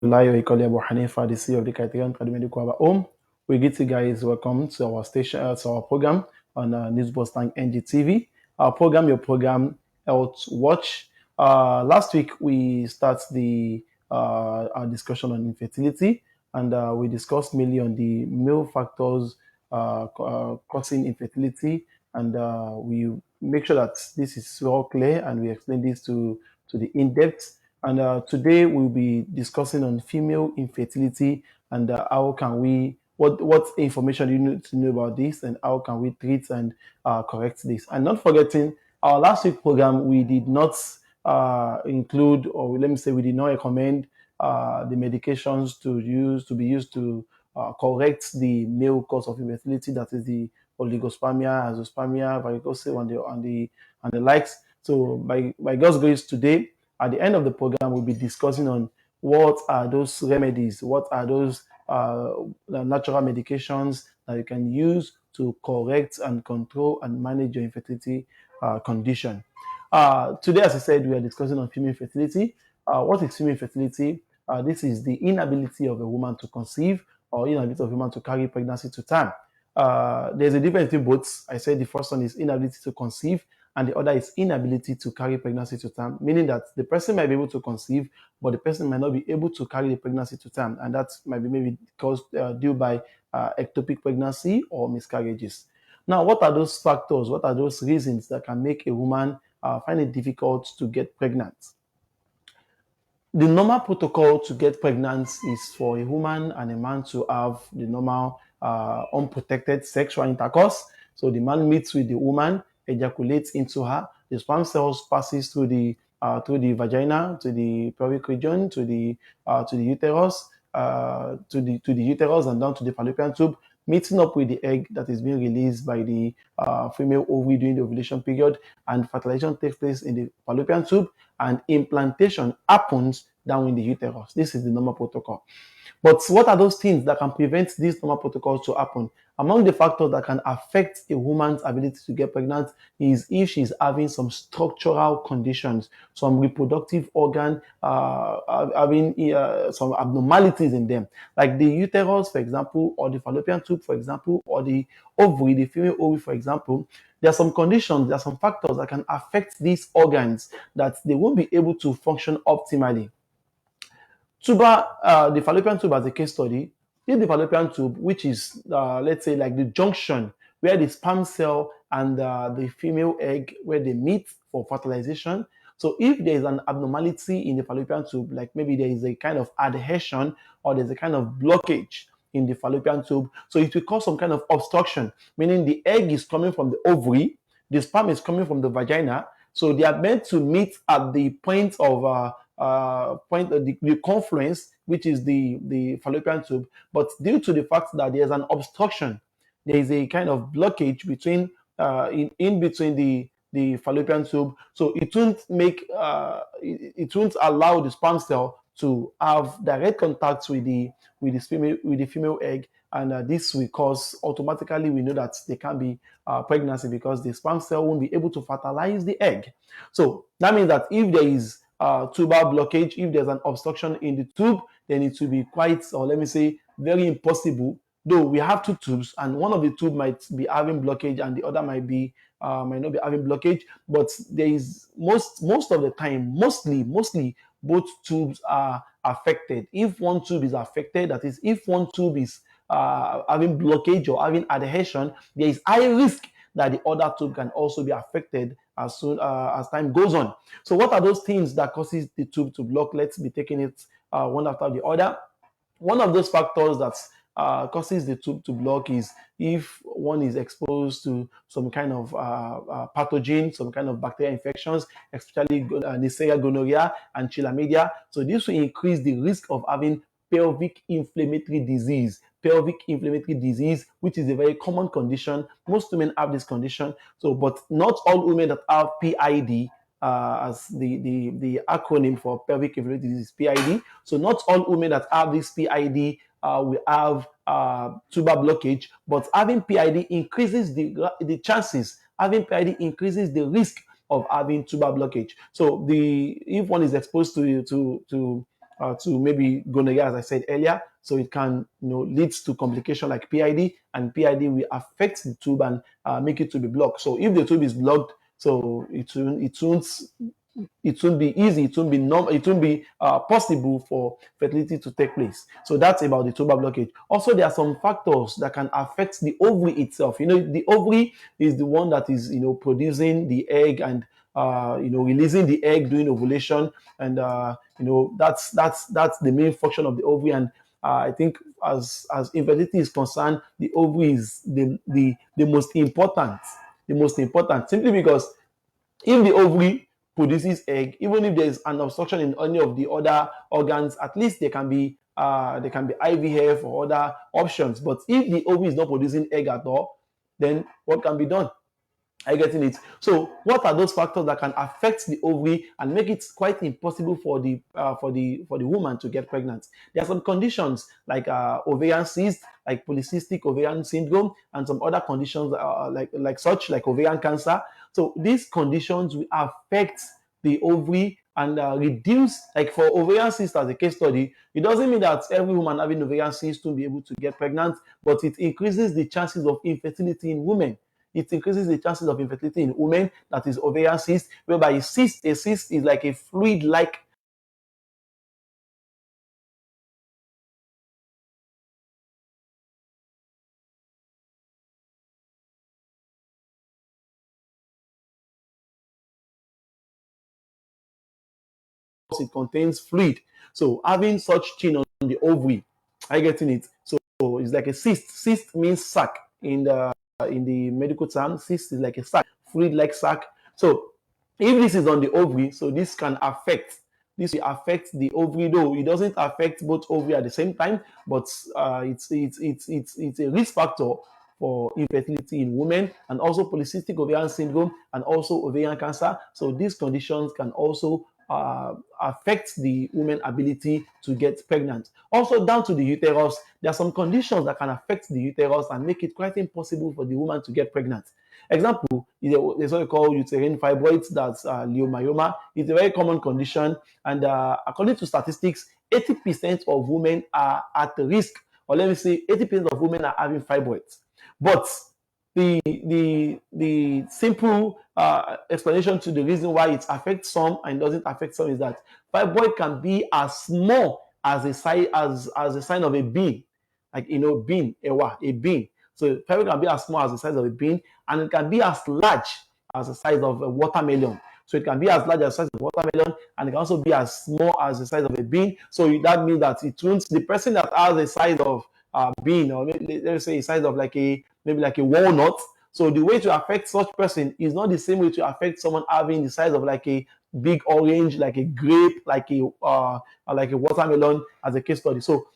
Layo Ikoli Abu Hanifa, the CEO of the Criterion Academy Kwaba Home. We greet you guys. Welcome to our station, to our program on News Tank NGTV. Our program, your program, Health Watch. Last week we start the our discussion on infertility, and we discussed mainly on the male factors causing infertility, and we make sure that this is well clear, and we explain this to the in depth. And today we'll be discussing on female infertility and how can we, what information you need to know about this and how can we treat and correct this. And not forgetting, our last week program, we did not include, or let me say, we did not recommend the medications to be used to correct the male cause of infertility, that is the oligospermia, azoospermia, varicocele, and the likes. So by God's grace today, at the end of the program, we'll be discussing on what are those remedies, what are those natural medications that you can use to correct and control and manage your infertility condition. Today, as I said, we are discussing on female infertility. What is female infertility? This is the inability of a woman to conceive or inability of a woman to carry pregnancy to term. There's a difference between both. I said the first one is inability to conceive, and the other is inability to carry pregnancy to term, meaning that the person might be able to conceive, but the person might not be able to carry the pregnancy to term, and that might be maybe caused due by ectopic pregnancy or miscarriages. Now, what are those factors? What are those reasons that can make a woman find it difficult to get pregnant? The normal protocol to get pregnant is for a woman and a man to have the normal unprotected sexual intercourse. So the man meets with the woman, ejaculates into her, the sperm cells passes through the vagina, to the pelvic region, to the uterus, to the uterus and down to the fallopian tube, meeting up with the egg that is being released by the female ovary during the ovulation period, and fertilization takes place in the fallopian tube, and implantation happens down in the uterus. This is the normal protocol. But what are those things that can prevent these normal protocols to happen? Among the factors that can affect a woman's ability to get pregnant is if she's having some structural conditions, some reproductive organ having some abnormalities in them, like the uterus, for example, or the fallopian tube, for example, or the ovary, the female ovary, for example. There are some conditions, there are some factors that can affect these organs that they won't be able to function optimally. The fallopian tube as a case study, if the fallopian tube, which is, let's say, like the junction where the sperm cell and the female egg, where they meet for fertilization. So if there is an abnormality in the fallopian tube, like maybe there is a kind of adhesion or there's a kind of blockage in the fallopian tube, so it will cause some kind of obstruction, meaning the egg is coming from the ovary, the sperm is coming from the vagina, so they are meant to meet at the point of the confluence, which is the fallopian tube. But due to the fact that there's an obstruction, there is a kind of blockage between in between the fallopian tube, so it won't allow the sperm cell to have direct contact with the female egg, and this will cause, automatically we know that there can be pregnancy because the sperm cell won't be able to fertilize the egg. So that means that if there is tubal blockage, if there's an obstruction in the tube, then it will be quite, or let me say, very impossible. Though we have two tubes, and one of the tube might be having blockage, and the other might not be having blockage. But there is most of the time, mostly both tubes are affected. If one tube is affected, that is, if one tube is having blockage or having adhesion, there is high risk that the other tube can also be affected as soon as time goes on. So what are those things that causes the tube to block? Let's be taking it one after the other. One of those factors that causes the tube to block is if one is exposed to some kind of pathogen, some kind of bacterial infections, especially Neisseria gonorrhea and chlamydia. So this will increase the risk of having pelvic inflammatory disease. Pelvic inflammatory disease, which is a very common condition. Most women have this condition. So, but not all women that have PID, as the acronym for pelvic inflammatory disease, PID. So not all women that have this PID will have tuber blockage, but having PID increases the chances. Having PID increases the risk of having tuber blockage. So if one is exposed to to maybe gonorrhea, as I said earlier. So it can lead to complication like PID, and PID will affect the tube and make it to be blocked. So if the tube is blocked, so it won't be easy, it won't be possible for fertility to take place. So that's about the tubal blockage. Also, there are some factors that can affect the ovary itself. The ovary is the one that is producing the egg and releasing the egg during ovulation, and that's the main function of the ovary. And I think as infertility is concerned, the ovary is the most important, simply because if the ovary produces egg, even if there is an obstruction in any of the other organs, at least there can be IVF or other options. But if the ovary is not producing egg at all, then what can be done? Are you getting it? So, what are those factors that can affect the ovary and make it quite impossible for the woman to get pregnant? There are some conditions like ovarian cyst, like polycystic ovarian syndrome, and some other conditions like ovarian cancer. So, these conditions will affect the ovary and reduce, like for ovarian cyst as a case study. It doesn't mean that every woman having ovarian cyst will be able to get pregnant, but it increases the chances of infertility in women. It increases the chances of infertility in women, that is ovarian cyst, whereby a cyst is like a fluid-like it contains fluid. So having such thing on the ovary, are you getting it? So it's like a cyst. Cyst means sac in the medical term. Cyst is like a sac, fluid-like sac. So if this is on the ovary, so this will affect the ovary, though it doesn't affect both ovary at the same time, but it's a risk factor for infertility in women, and also polycystic ovarian syndrome, and also ovarian cancer. So these conditions can also affect the woman's ability to get pregnant. Also, down to the uterus, there are some conditions that can affect the uterus and make it quite impossible for the woman to get pregnant. Example, there's what we call uterine fibroids, that's leiomyoma. It's a very common condition, and according to statistics, 80% of women are at risk, or let me say 80% of women are having fibroids. But the simple explanation to the reason why it affects some and doesn't affect some is that fibroid can be as small as a sign of a bean, like bean, a bean. So fibroid can be as small as the size of a bean, and it can be as large as the size of a watermelon. So it can be as large as the size of a watermelon, and it can also be as small as the size of a bean. So that means that it means the person that has the size of bean, or let's say a size of maybe like a walnut. So the way to affect such person is not the same way to affect someone having the size of like a big orange, like a grape, like a watermelon, as a case study. So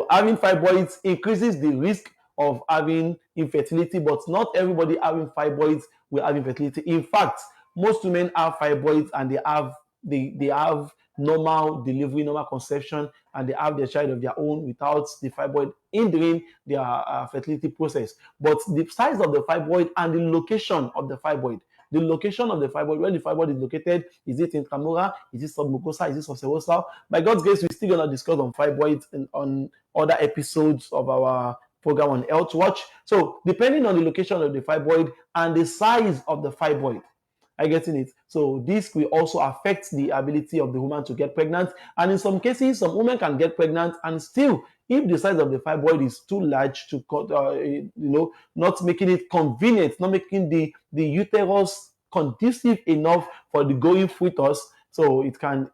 having fibroids increases the risk of having infertility, but not everybody having fibroids will have infertility. In fact, most women have fibroids and they have normal delivery, normal conception, and they have their child of their own without the fibroid hindering their fertility process. But the size of the fibroid and the location of the fibroid, where the fibroid is located, is it intramural, is it submucosal, is it subserosal? By God's grace, we're still going to discuss on fibroids and on other episodes of our program on Health Watch. So depending on the location of the fibroid and the size of the fibroid, are you getting it? So this will also affect the ability of the woman to get pregnant. And in some cases, some women can get pregnant and still, if the size of the fibroid is too large to not making it convenient, not making the uterus conducive enough for the growing fetus, so it can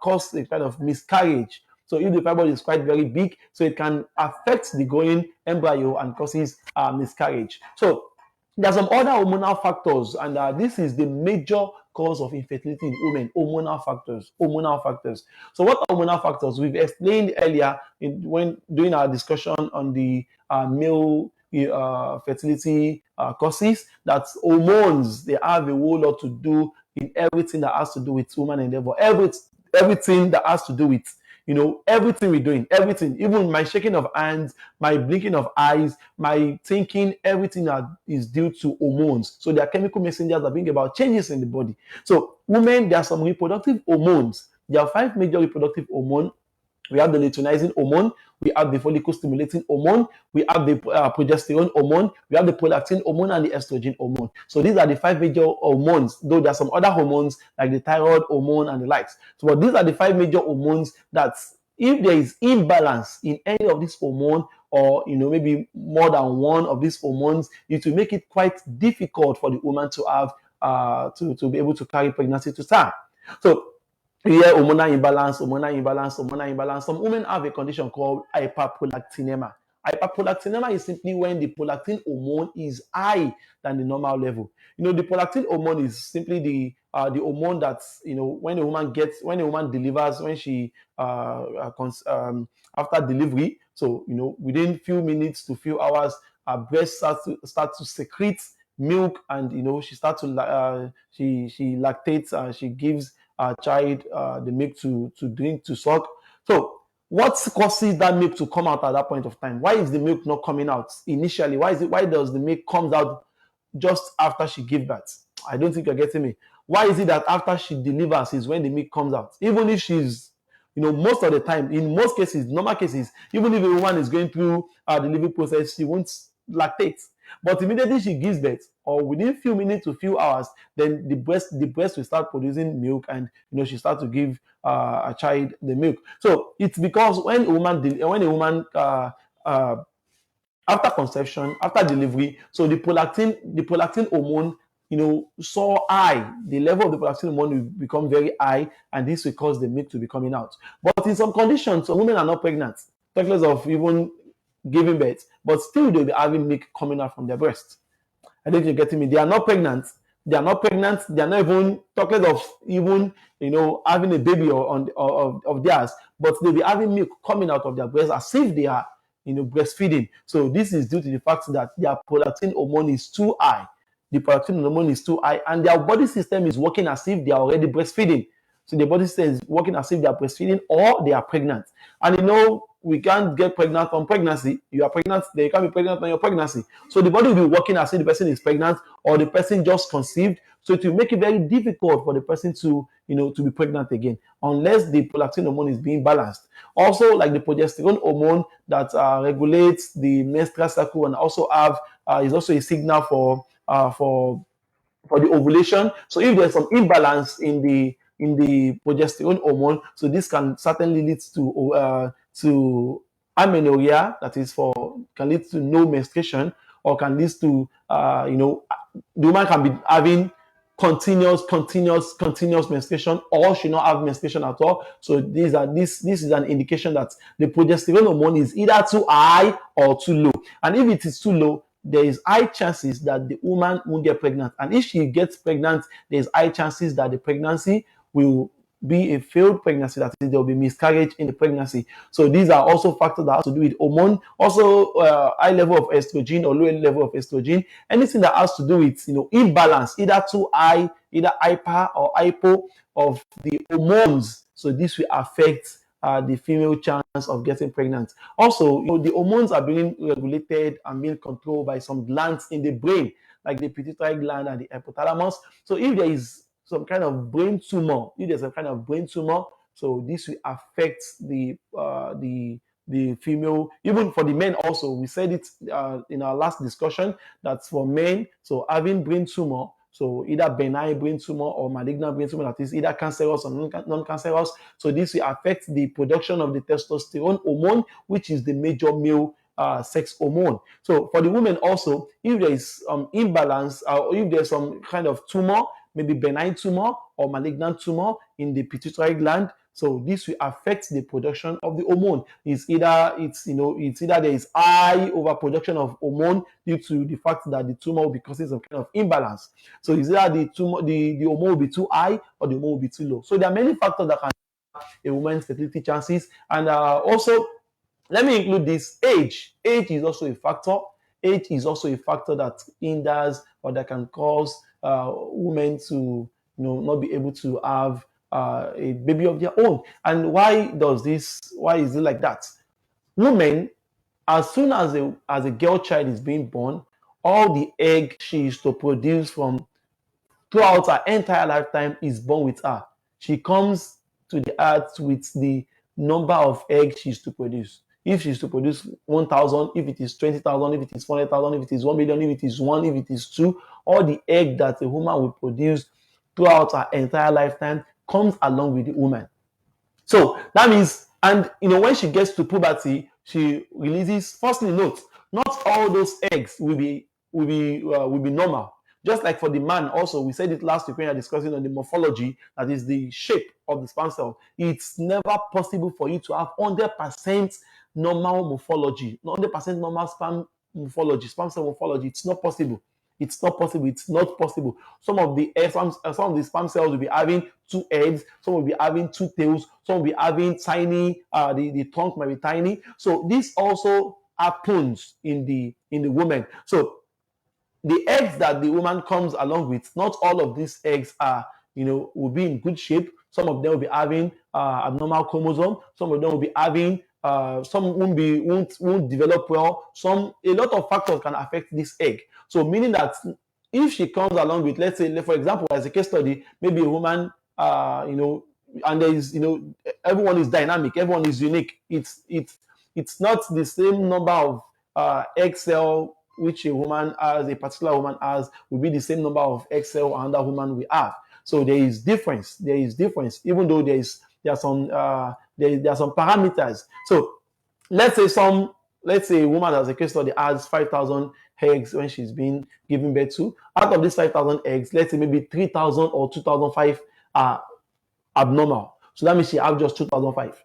cause a kind of miscarriage. So if the fibroid is quite very big, so it can affect the growing embryo and causes miscarriage. So there are some other hormonal factors, and this is the major cause of infertility in women. Hormonal factors. So what are hormonal factors? We've explained earlier when doing our discussion on the male fertility causes, that hormones, they have a whole lot to do in everything that has to do with woman endeavor. Everything that has to do with everything we're doing, everything, even my shaking of hands, my blinking of eyes, my thinking, everything that is due to hormones. So there are chemical messengers that bring about changes in the body. So women, there are some reproductive hormones There are five major reproductive hormones. We have the luteinizing hormone, we have the follicle stimulating hormone, we have the progesterone hormone, we have the prolactin hormone, and the estrogen hormone. So these are the five major hormones, though there are some other hormones like the thyroid hormone and the likes. So, but these are the five major hormones that if there is imbalance in any of these hormones, or maybe more than one of these hormones, it will make it quite difficult for the woman to have to be able to carry pregnancy to term. So yeah, hormonal imbalance, hormonal imbalance, hormonal imbalance. Some women have a condition called hyperprolactinemia. Hyperprolactinemia is simply when the prolactin hormone is high than the normal level. The prolactin hormone is simply the hormone that when a woman delivers, when she after delivery. So within few minutes to few hours, her breast start to secrete milk, and she start to she lactates, and she gives child the milk to drink, to suck. So what causes that milk to come out at that point of time? Why is the milk not coming out initially? Why does the milk comes out just after she gives birth? I don't think you're getting me. Why is it that after she delivers is when the milk comes out? Even if she's, most of the time, in most cases, normal cases, even if a woman is going through a delivery process, she won't lactate. But immediately she gives birth, or within few minutes to few hours, then the breast will start producing milk, and she start to give a child the milk. So it's because when a woman after conception, after delivery, so the prolactin hormone, so high, the level of the prolactin hormone will become very high, and this will cause the milk to be coming out. But in some conditions, some women are not pregnant, talk less of even giving birth, but still they'll be having milk coming out from their breast. I think you're getting me. They are not pregnant. They are not pregnant. They are not even talking of even having a baby of theirs, but they'll be having milk coming out of their breast as if they are breastfeeding. So this is due to the fact that their prolactin hormone is too high. The prolactin hormone is too high, and their body system is working as if they are already breastfeeding. So the body system is working as if they are breastfeeding or they are pregnant. And we can't get pregnant from pregnancy. You are pregnant, they can't be pregnant on your pregnancy. So the body will be working as if the person is pregnant or the person just conceived. So it will make it very difficult for the person to be pregnant again, unless the prolactin hormone is being balanced. Also, like the progesterone hormone that regulates the menstrual cycle, and also is also a signal for the ovulation. So if there's some imbalance in the progesterone hormone, so this can certainly lead to amenorrhea, that is can lead to no menstruation, or can lead to the woman can be having continuous menstruation, or should not have menstruation at all. So this is an indication that the progesterone hormone is either too high or too low. And if it is too low, there is high chances that the woman won't get pregnant. And if she gets pregnant, there's high chances that the pregnancy will be a failed pregnancy, that is, there will be miscarriage in the pregnancy. So these are also factors that have to do with hormone. Also, high level of estrogen or low level of estrogen. Anything that has to do with imbalance, either too high, either hyper or hypo of the hormones. So this will affect the female chance of getting pregnant. Also, the hormones are being regulated and being controlled by some glands in the brain, like the pituitary gland and the hypothalamus. So if there is some kind of brain tumor, so this will affect the female. Even for the men also, we said it in our last discussion, that for men, so having brain tumor, so either benign brain tumor or malignant brain tumor, that is either cancerous or non-cancerous, so this will affect the production of the testosterone hormone, which is the major male sex hormone. So for the women also, if there is imbalance, or if there's some kind of tumor, maybe benign tumor or malignant tumor in the pituitary gland, so this will affect the production of the hormone. It's either there is high overproduction of hormone due to the fact that the tumor will be causing some kind of imbalance. So it's either the hormone will be too high or the hormone will be too low. So there are many factors that can affect a woman's fertility chances. And also, let me include this: age. Age is also a factor. Age is also a factor that hinders or that can cause women to not be able to have a baby of their own. And why is it like that? Women, as soon as a girl child is being born, all the egg she is to produce from throughout her entire lifetime is born with her. She comes to the earth with the number of eggs she used to produce. If she used to produce 1,000, if it is 20,000, if it is 400,000, if it is 1 million, if it is one, if it is two, all the egg that a woman will produce throughout her entire lifetime comes along with the woman. So that means, and when she gets to puberty, she releases. Firstly, note, not all those eggs will be normal. Just like for the man, also we said it last week when we were discussing on the morphology, that is the shape of the sperm cell. It's never possible for you to have 100% normal morphology, 100% normal sperm cell morphology. It's not possible. It's not possible. It's not possible. Some of the sperm cells will be having two heads. Some will be having two tails. Some will be having tiny. The trunk might be tiny. So this also happens in the woman. So the eggs that the woman comes along with, not all of these eggs will be in good shape. Some of them will be having abnormal chromosome. Some of them will be having some won't develop well. A lot of factors can affect this egg. So meaning that if she comes along with, let's say, for example, as a case study, maybe a woman, and there is, everyone is dynamic, everyone is unique. It's not the same number of egg cell which a particular woman has, will be the same number of egg cell another woman will have. So there is difference. Even though there are some parameters. So let's say a woman, as a case study, has 5,000 eggs when she's been given birth to. Out of these 5,000 eggs, let's say maybe 3,000 or 2,005 are abnormal. So that means she has just 2,005.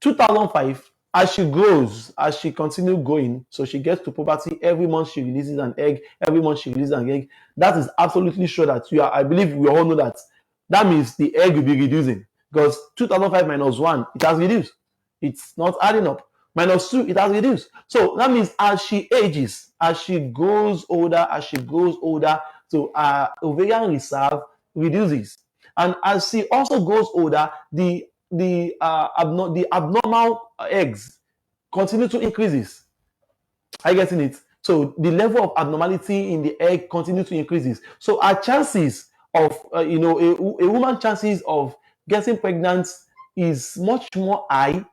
2005, as she grows, as she continues growing, so she gets to puberty, every month she releases an egg, that is absolutely sure that I believe we all know that means the egg will be reducing, because 2005 minus 1, it has reduced. It's not adding up. Minus 2, it has reduced. So that means as she ages, as she grows older, so ovarian reserve reduces. And as she also grows older, the abnormal eggs continue to increases. Are you getting it? So the level of abnormality in the egg continues to increases. So our chances of a woman's chances of getting pregnant is much more high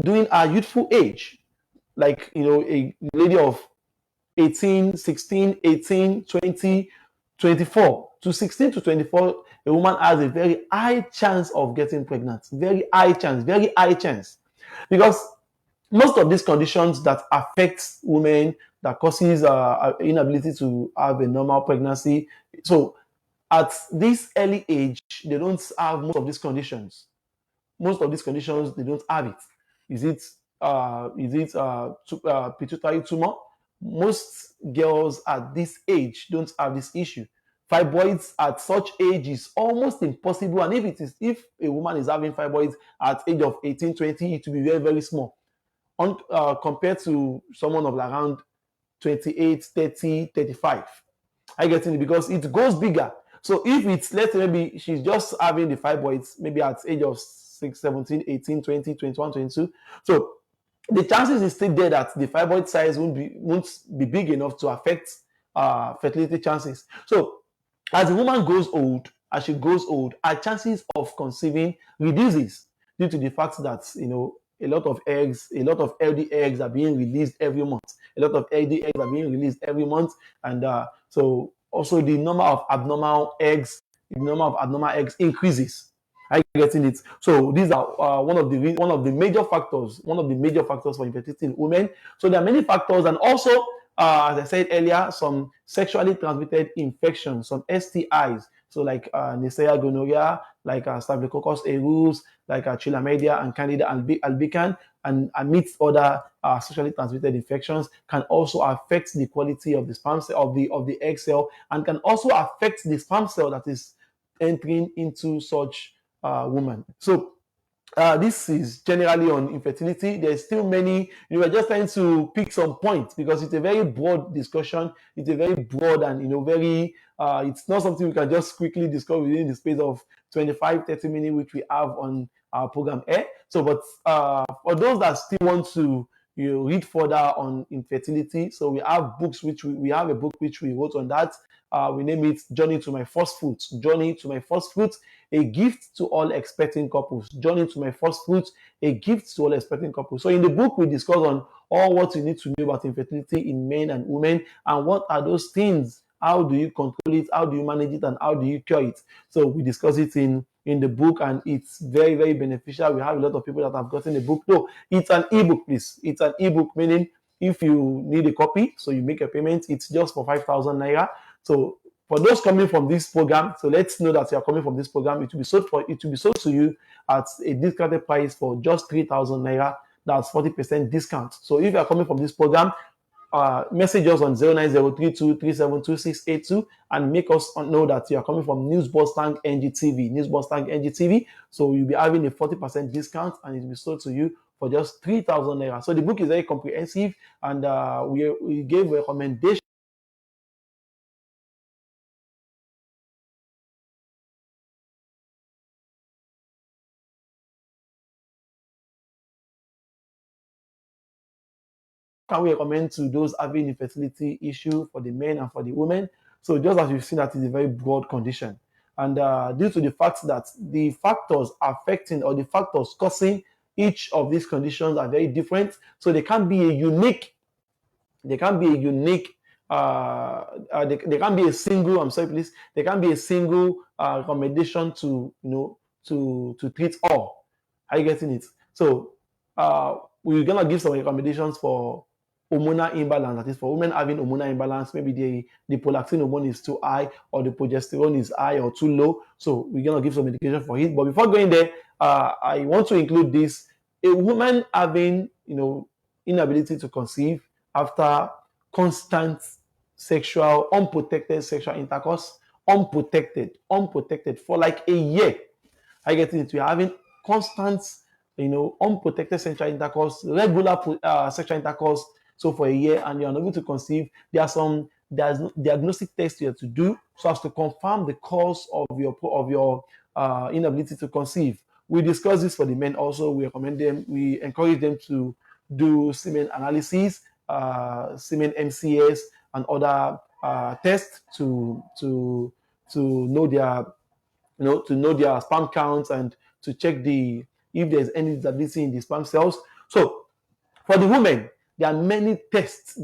during our youthful age. Like a lady of 18, 16, 18, 20, 24. To 16 to 24, a woman has a very high chance of getting pregnant. Very high chance. Because most of these conditions that affect women, that causes inability to have a normal pregnancy. So at this early age, they don't have most of these conditions. They don't have it. Is it pituitary tumor? Most girls at this age don't have this issue. Fibroids at such age is almost impossible, and if a woman is having fibroids at age of 18, 20, it will be very, very small, compared to someone of around 28, 30, 35. I get it, because it goes bigger. So if it's, let's say maybe she's just having the fibroids maybe at age of 6, 17, 18, 20, 21, 22. So the chances is still there that the fibroid size won't be big enough to affect fertility chances. So as the woman grows old, her chances of conceiving reduces, due to the fact that a lot of healthy eggs are being released every month. And so also the number of abnormal eggs increases. Are you getting it? So these are one of the major factors for infertility in women. So there are many factors, and also as I said earlier, some sexually transmitted infections, some STIs. So like Neisseria gonorrhea, like Staphylococcus aureus, like chlamydia and Candida albicans, and amidst other sexually transmitted infections, can also affect the quality of the sperm cell, of the egg cell, and can also affect the sperm cell that is entering into such woman. So this is generally on infertility. There's still many. We're just trying to pick some points, because it's a very broad discussion. It's a very broad and very. It's not something we can just quickly discuss within the space of 25, 30 minutes, which we have on our program here. So, but for those that still want to, you read further on infertility. So we have books we have a book which we wrote on that. We name it Journey to My First Fruit. Journey to My First Fruit, a gift to all expecting couples. Journey to My First Fruit, a gift to all expecting couples. So in the book, we discuss on all what you need to know about infertility in men and women, and what are those things. How do you control it? How do you manage it? And how do you cure it? So we discuss it in the book, and it's very, very beneficial. We have a lot of people that have gotten the book. No, it's an ebook, please. It's an ebook, meaning if you need a copy, so you make a payment, it's just for 5,000 naira. So for those coming from this program, so let's know that you are coming from this program. It will be sold to you at a discounted price for just 3,000 naira. That's 40% discount. So if you are coming from this program, message us on 09032372682 and make us know that you are coming from Newsbox Tank NGTV. Newsbox Tank NGTV. So you'll be having a 40% discount, and it will be sold to you for just 3,000 naira. So the book is very comprehensive, and we gave recommendations. Can we recommend to those having infertility issue for the men and for the women? So just as you've seen, that is a very broad condition. And due to the fact that the factors affecting or the factors causing each of these conditions are very different, so they can't be a unique there can be a unique there can be a single, I'm sorry please, there can be a single recommendation to to treat all. Are you getting it? So we're gonna give some recommendations for hormonal imbalance. That is for women having hormonal imbalance. Maybe the prolactin hormone is too high, or the progesterone is high or too low. So we're gonna give some medication for it. But before going there, I want to include this: a woman having inability to conceive after constant unprotected sexual intercourse, unprotected for like a year. I get it. You're having constant, unprotected sexual intercourse, regular sexual intercourse, so for a year, and you're unable to conceive. There's diagnostic tests you have to do so as to confirm the cause of your inability to conceive. We discuss this for the men also. We encourage them to do semen analysis, semen MCS, and other tests to know their sperm counts, and to check if there's any disability in the sperm cells. So for the women, there are many tests.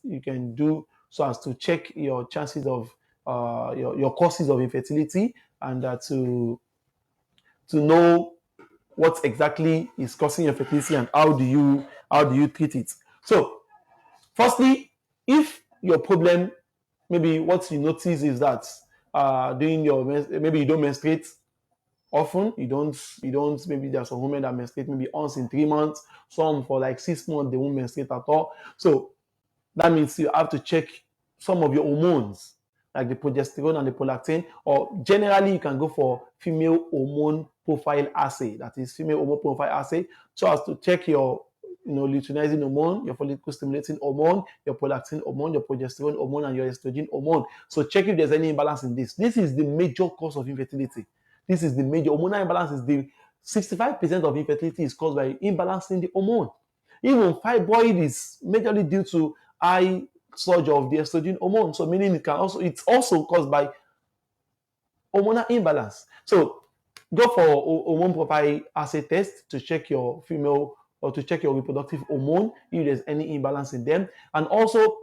You can do so as to check your chances of your causes of infertility, and to know what exactly is causing infertility, and how do you treat it. So firstly, if your problem, maybe what you notice is that maybe you don't menstruate often, maybe there's some women that menstruate maybe once in 3 months, some for like 6 months they won't menstruate at all. So that means you have to check some of your hormones, like the progesterone and the prolactin, or generally you can go for female hormone profile assay. That is female hormone profile assay, so as to check your luteinizing hormone, your follicle stimulating hormone, your prolactin hormone, your progesterone hormone, and your estrogen hormone. So check if there's any imbalance in this. This is the major cause of infertility. This is the major hormonal imbalance. Is the 65% of infertility is caused by imbalance in the hormone. Even fibroid is majorly due to high surge of the estrogen hormone. So meaning it's also caused by hormonal imbalance. So go for hormone profile assay test to check your female, or to check your reproductive hormone if there's any imbalance in them. And also,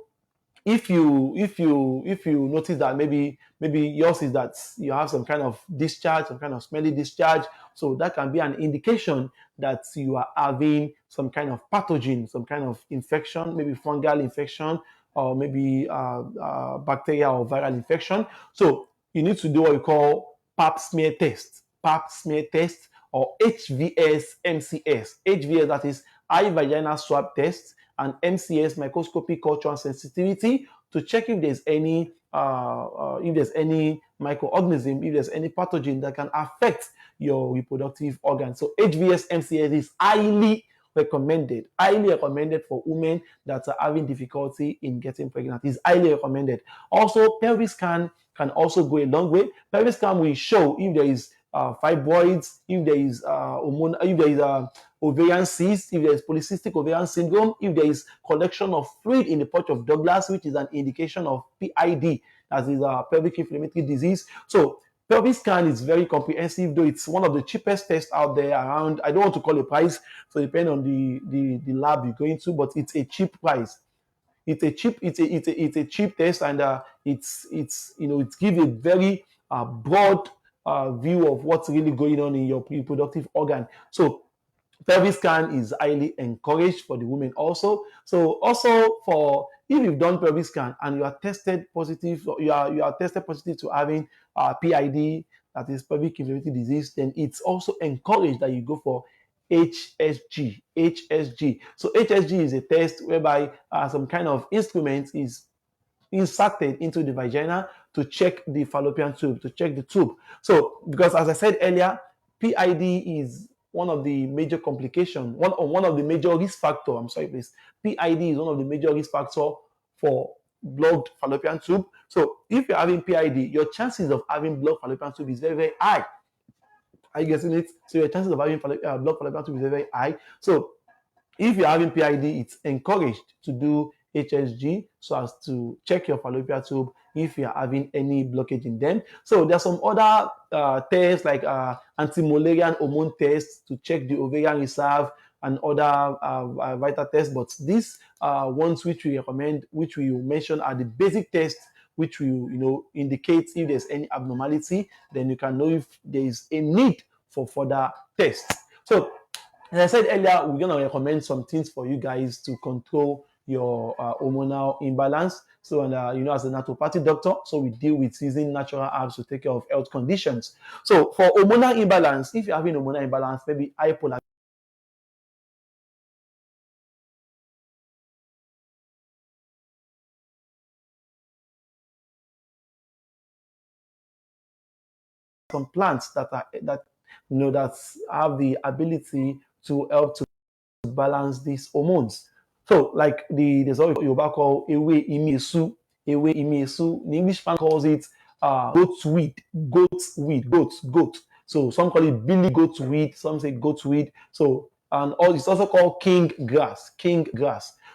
if you notice that maybe yours is that you have some kind of discharge, some kind of smelly discharge, so that can be an indication that you are having some kind of pathogen, some kind of infection, maybe fungal infection, or maybe bacterial or viral infection. So you need to do what you call pap smear test, or HVS MCS. HVS, that is high vaginal swab test, and MCS, microscopic culture and sensitivity, to check if there's any microorganism, if there's any pathogen that can affect your reproductive organs. So HVS MCS is highly recommended for women that are having difficulty in getting pregnant. It's highly recommended. Also, pelvic scan can also go a long way. Pelvic scan will show if there is fibroids, if there is if there is ovarian cyst, if there is polycystic ovarian syndrome, if there is collection of fluid in the pouch of Douglas, which is an indication of PID, that is pelvic inflammatory disease. So pelvic scan is very comprehensive, though it's one of the cheapest tests out there around. I don't want to call a price, so depending on the lab you're going to, but it's a cheap price. It's a cheap test, and it's it gives a very broad view of what's really going on in your reproductive organ. So pelvic scan is highly encouraged for the women also. So also for if you've done pelvic scan and you are tested positive, you are tested positive to having PID, that is pelvic inflammatory disease, then it's also encouraged that you go for HSG. HSG. So HSG is a test whereby some kind of instrument is inserted into the vagina to check the fallopian tube, to check the tube. So, because as I said earlier, PID is one of the major complications, one of the major risk factor. I'm sorry, please. PID is one of the major risk factor for blocked fallopian tube. So, if you're having PID, your chances of having blocked fallopian tube is very, very high. Are you getting it? So, your chances of having blocked fallopian tube is very, very high. So, if you're having PID, it's encouraged to do HSG so as to check your fallopian tube if you're having any blockage in them. So there's some other tests like anti-Mullerian hormone tests to check the ovarian reserve and other vital tests. But these ones which we recommend, which we mention, are the basic tests which will indicate if there's any abnormality. Then you can know if there is a need for further tests. So as I said earlier, we're going to recommend some things for you guys to control your hormonal imbalance. So, and as a naturopathic doctor, so we deal with using natural herbs to take care of health conditions. So, for hormonal imbalance, if you're having hormonal imbalance, maybe hypolactasia, some plants that have the ability to help to balance these hormones. So, like there's what Yoruba call ewe imiesu, ewe imiesu. The English man calls it goat weed, goat. So some call it billy goat weed, some say goat weed. So it's also called king grass,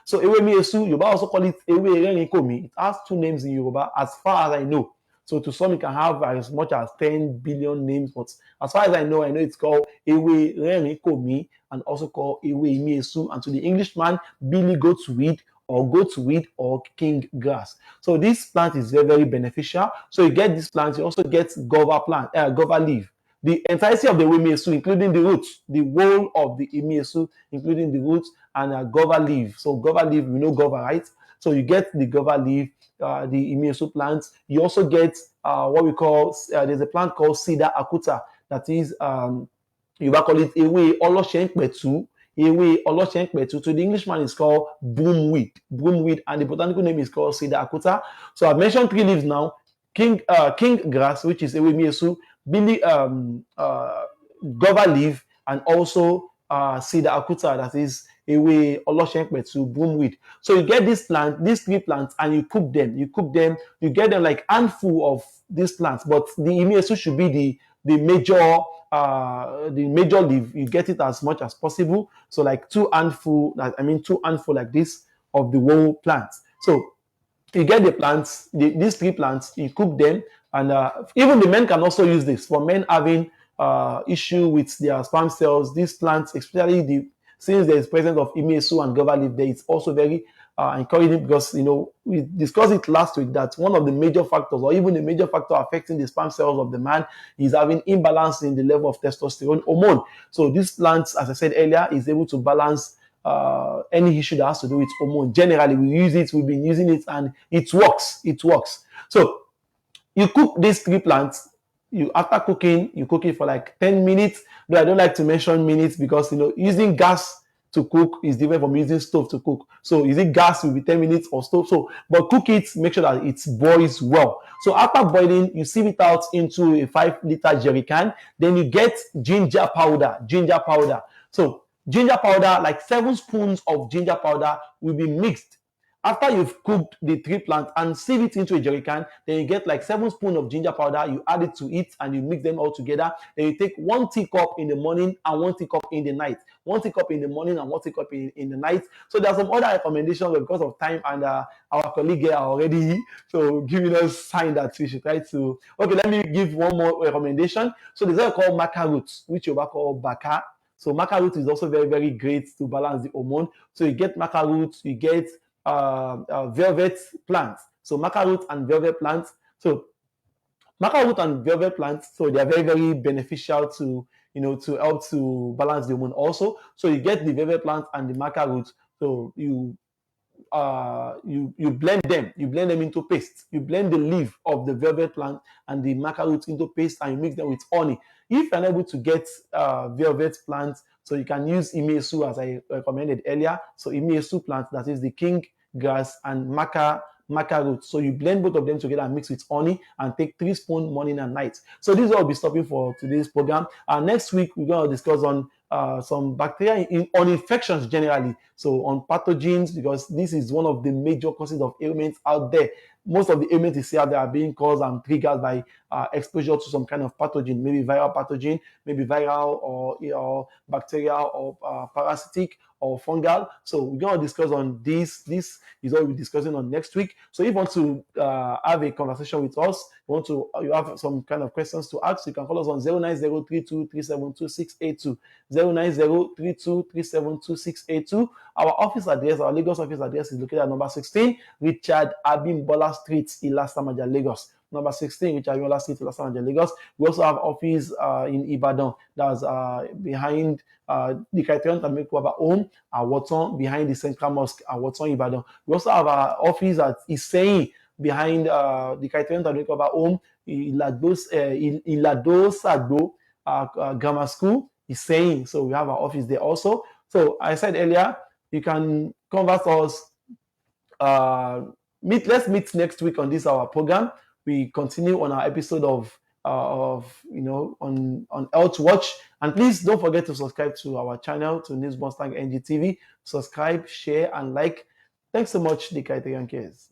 So ewe imiesu, Yoruba also call it ewe renikomi. It has two names in Yoruba, as far as I know. So to some, it can have as much as 10 billion names, but as far as I know it's called Ewe Renikomi and also called Ewe Imiesu. And to the Englishman, Billy Goat's Weed or King Grass. So this plant is very, very beneficial. So you get this plant, you also get guava leaf. The entirety of the Imiesu, including the roots, the whole of the Imiesu, including the roots and guava leaf. So guava leaf, we know guava, right? So you get the guava leaf, the Imiesu plants. You also get what we call, there's a plant called Cedar acuta. That is, you might call it Ewe Oloshenkpetu. Ewe Oloshenkpetu. To the Englishman, it's called broomweed, and the botanical name is called Cedar acuta. So I've mentioned three leaves now. King grass, which is Ewe Miesu, Billy guava leaf, and also Cedar acuta, that is Ewe Oloshenkpetu, broomweed. So you get these three plants, and you cook them. You get them like handful of these plants, but the Imiesu should be the major leaf. You get it as much as possible. So like two handful like this of the whole plant. So you get the plants, these three plants, you cook them, and even the men can also use this. For men having issue with their sperm cells, these plants, especially since there is presence of Imiesu and guava leaf there, it's also very encouraging, because we discussed it last week that one of the major factors, or even the major factor affecting the sperm cells of the man, is having imbalance in the level of testosterone hormone. So these plants, as I said earlier, is able to balance any issue that has to do with hormone. Generally, we've been using it, and it works. So you cook these three plants. After cooking, you cook it for like 10 minutes. Though I don't like to mention minutes, because using gas to cook is different from using stove to cook. So using gas will be 10 minutes, or stove. But cook it, make sure that it boils well. So after boiling, you sieve it out into a 5-liter jerry can. Then you get ginger powder. So ginger powder, like 7 spoons of ginger powder, will be mixed After you've cooked the 3 plants and sieve it into a jerry can, then you get like 7 spoons of ginger powder, you add it to it and you mix them all together. Then you take 1 teacup in the morning and 1 teacup in the night. 1 teacup in the morning and 1 teacup in the night. So there are some other recommendations, but because of time and our colleague here are already so giving us sign that we should try to. Okay, let me give one more recommendation. So there's what called maca roots, which you call baka. So maca root is also very, very great to balance the hormone. So you get maca root, you get velvet plants. So maca root and velvet plants. So maca root and velvet plants, so they are very, very beneficial to to help to balance the hormone also. So you get the velvet plant and the maca root. So you blend them into paste. You blend the leaf of the velvet plant and the maca root into paste, and you mix them with honey. If you're unable to get velvet plants, so you can use imesu as I recommended earlier. So imesu plant, that is the king grass, and maca root. So you blend both of them together and mix with honey and take 3 spoons morning and night. So this is what I'll be stopping for today's program. Next week we're going to discuss on some bacteria on infections generally. So on pathogens, because this is one of the major causes of ailments out there. Most of the ailments you see out there are being caused and triggered by exposure to some kind of pathogen, maybe viral pathogen, maybe viral or bacterial or parasitic or fungal. So we're going to discuss on this. This is what we'll be discussing on next week. So if you want to have a conversation with us, you have some kind of questions to ask, you can call us on 09032372682. 09032372682. Our office address, our Lagos office address is located at number 16, Richard Abimbola Street, Ilasamaja, Lagos. Number 16, Richard Abimbola Street, Ilasamaja, Lagos. We also have office in Ibadan, that's behind the Criterion Tamekwaba home at Waton, behind the Central Mosque at Waton, Ibadan. We also have our office at Iseyin, behind the Criterion Tamekwaba home, Ilado Sagbo Grammar School is saying. So we have our office there also. So I said earlier, you can converse us. Let's meet next week on this our program. We continue on our episode of on Health Watch. And please don't forget to subscribe to our channel, to News Mustang NGTV. Subscribe, share, and like. Thanks so much, the Criterion Cares.